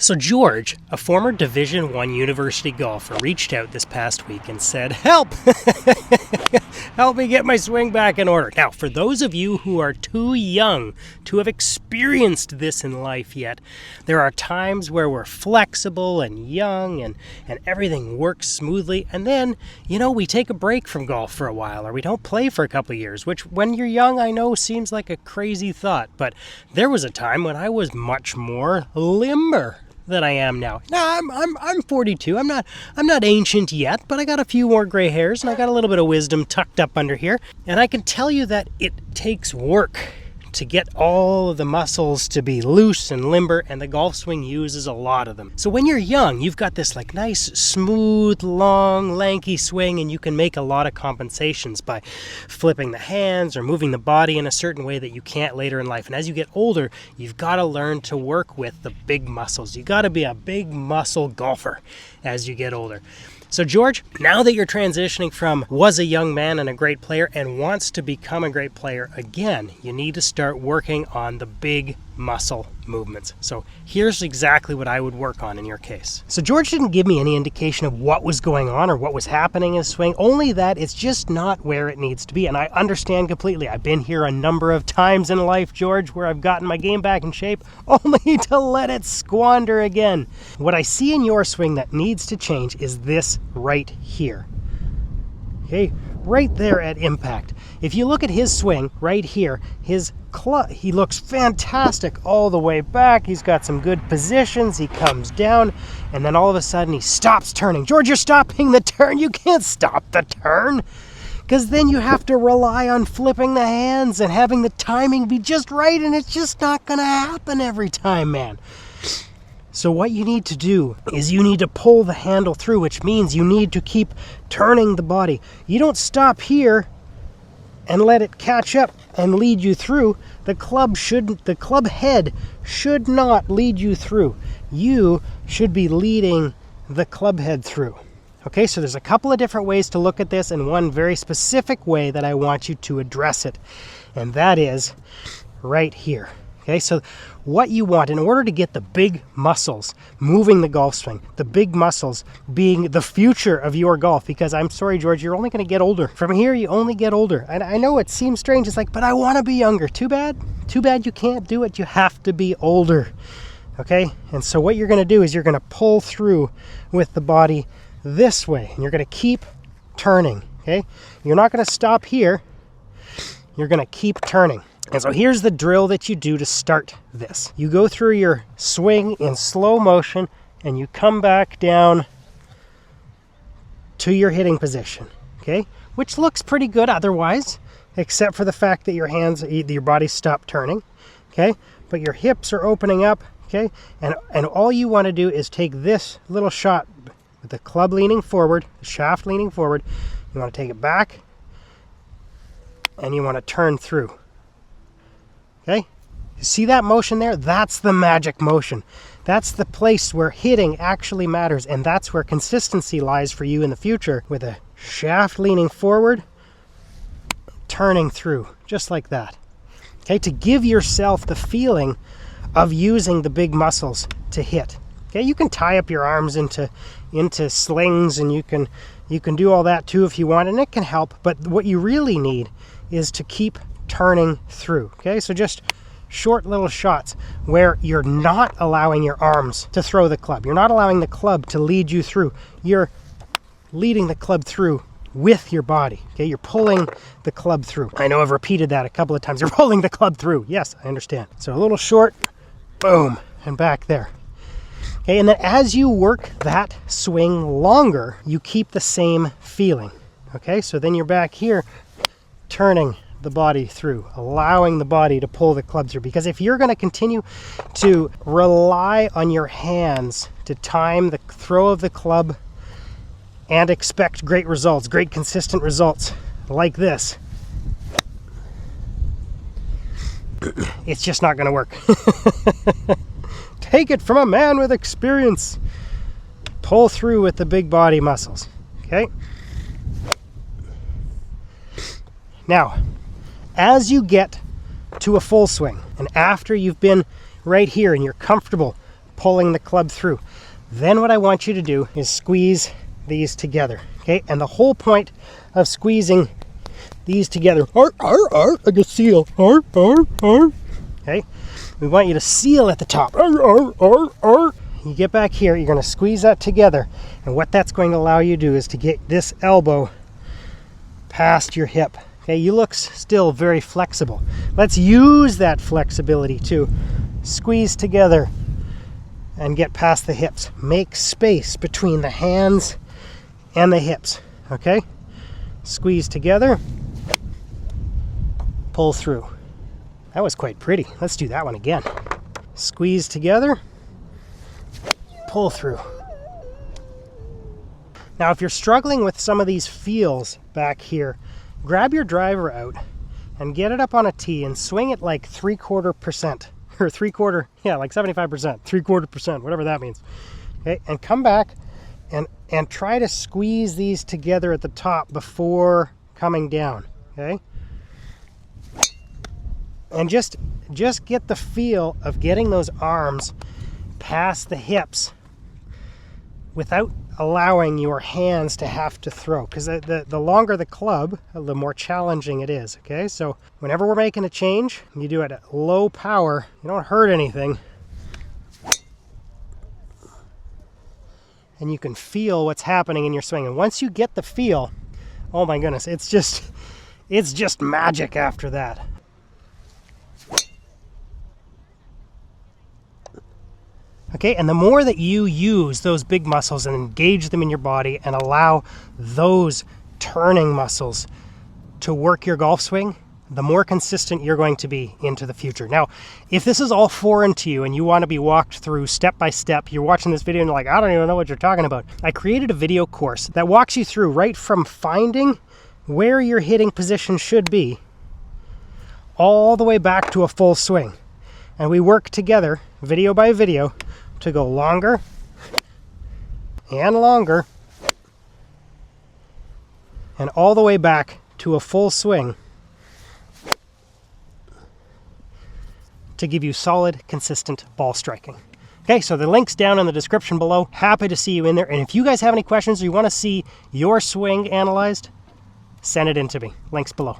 So George, a former Division I university golfer, reached out this past week and said, "Help! Help me get my swing back in order." Now, for those of you who are too young to have experienced this in life yet, there are times where we're flexible and young and everything works smoothly, and then, we take a break from golf for a while, or we don't play for a couple of years, which when you're young, I know seems like a crazy thought, but there was a time when I was much more limber than I am now. Now I'm 42. I'm not ancient yet, but I got a few more gray hairs and I got a little bit of wisdom tucked up under here. And I can tell you that it takes work to get all of the muscles to be loose and limber, and the golf swing uses a lot of them. So when you're young, you've got this nice, smooth, long, lanky swing, and you can make a lot of compensations by flipping the hands or moving the body in a certain way that you can't later in life. And as you get older, you've got to learn to work with the big muscles. You got to be a big muscle golfer as you get older. So George, now that you're transitioning from was a young man and a great player and wants to become a great player again, you need to start working on the big muscle movements. So here's exactly what I would work on in your case. So George didn't give me any indication of what was going on or what was happening in his swing, only that it's just not where it needs to be. And I understand completely. I've been here a number of times in life, George, where I've gotten my game back in shape only to let it squander again. What I see in your swing that needs to change is this right here. Okay, right there at impact. If you look at his swing right here, his club, he looks fantastic all the way back. He's got some good positions. He comes down, and then all of a sudden he stops turning. George, you're stopping the turn. You can't stop the turn, because then you have to rely on flipping the hands and having the timing be just right, and it's just not going to happen every time, man. So what you need to do is you need to pull the handle through, which means you need to keep turning the body. You don't stop here and let it catch up and lead you through. The club head should not lead you through. You should be leading the club head through. Okay, so there's a couple of different ways to look at this, and one very specific way that I want you to address it, and that is right here. Okay, so what you want in order to get the big muscles moving the golf swing, the big muscles being the future of your golf, because I'm sorry, George, you're only going to get older. From here, you only get older. And I know it seems strange. It's but I want to be younger. Too bad you can't do it. You have to be older. Okay, and so what you're going to do is you're going to pull through with the body this way, and you're going to keep turning. Okay, you're not going to stop here. You're going to keep turning. And so here's the drill that you do to start this. You go through your swing in slow motion and you come back down to your hitting position, okay? Which looks pretty good otherwise, except for the fact that your body stopped turning, okay? But your hips are opening up, okay? And all you want to do is take this little shot with the club leaning forward, the shaft leaning forward. You want to take it back and you want to turn through. Okay, you see that motion there? That's the magic motion. That's the place where hitting actually matters, and that's where consistency lies for you in the future, with a shaft leaning forward, turning through, just like that. Okay, to give yourself the feeling of using the big muscles to hit. Okay, you can tie up your arms into slings, and you can do all that too if you want, and it can help, but what you really need is to keep turning through. Okay, so just short little shots where you're not allowing your arms to throw the club. You're not allowing the club to lead you through. You're leading the club through with your body. Okay, you're pulling the club through. I know I've repeated that a couple of times. You're pulling the club through. Yes, I understand. So a little short, boom, and back there. Okay, and then as you work that swing longer, you keep the same feeling. Okay, so then you're back here turning the body through, allowing the body to pull the club through. Because if you're going to continue to rely on your hands to time the throw of the club and expect great results, great consistent results like this, it's just not going to work. Take it from a man with experience. Pull through with the big body muscles. Okay? Now, as you get to a full swing, and after you've been right here and you're comfortable pulling the club through. Then what I want you to do is squeeze these together, okay? And the whole point of squeezing these together, like a seal, okay? We want you to seal at the top. You get back here, you're going to squeeze that together. And what that's going to allow you to do is to get this elbow past your hip. Okay, you look still very flexible. Let's use that flexibility to squeeze together and get past the hips. Make space between the hands and the hips, okay? Squeeze together, pull through. That was quite pretty. Let's do that one again. Squeeze together, pull through. Now, if you're struggling with some of these feels back here, grab your driver out and get it up on a tee and swing it like 3/4%, or like 75%, 3/4%, whatever that means. Okay, and come back and try to squeeze these together at the top before coming down. Okay, and just get the feel of getting those arms past the hips without allowing your hands to have to throw, because the longer the club, the more challenging it is. Okay, so whenever we're making a change, you do it at low power, you don't hurt anything, and you can feel what's happening in your swing. And once you get the feel, oh my goodness, it's just magic after that. Okay, and the more that you use those big muscles and engage them in your body and allow those turning muscles to work your golf swing, the more consistent you're going to be into the future. Now, if this is all foreign to you and you want to be walked through step by step, you're watching this video and you're like, I don't even know what you're talking about. I created a video course that walks you through right from finding where your hitting position should be all the way back to a full swing. And we work together, video by video, to go longer and longer and all the way back to a full swing to give you solid, consistent ball striking. Okay, so the link's down in the description below. Happy to see you in there. And if you guys have any questions or you want to see your swing analyzed, send it in to me. Links below.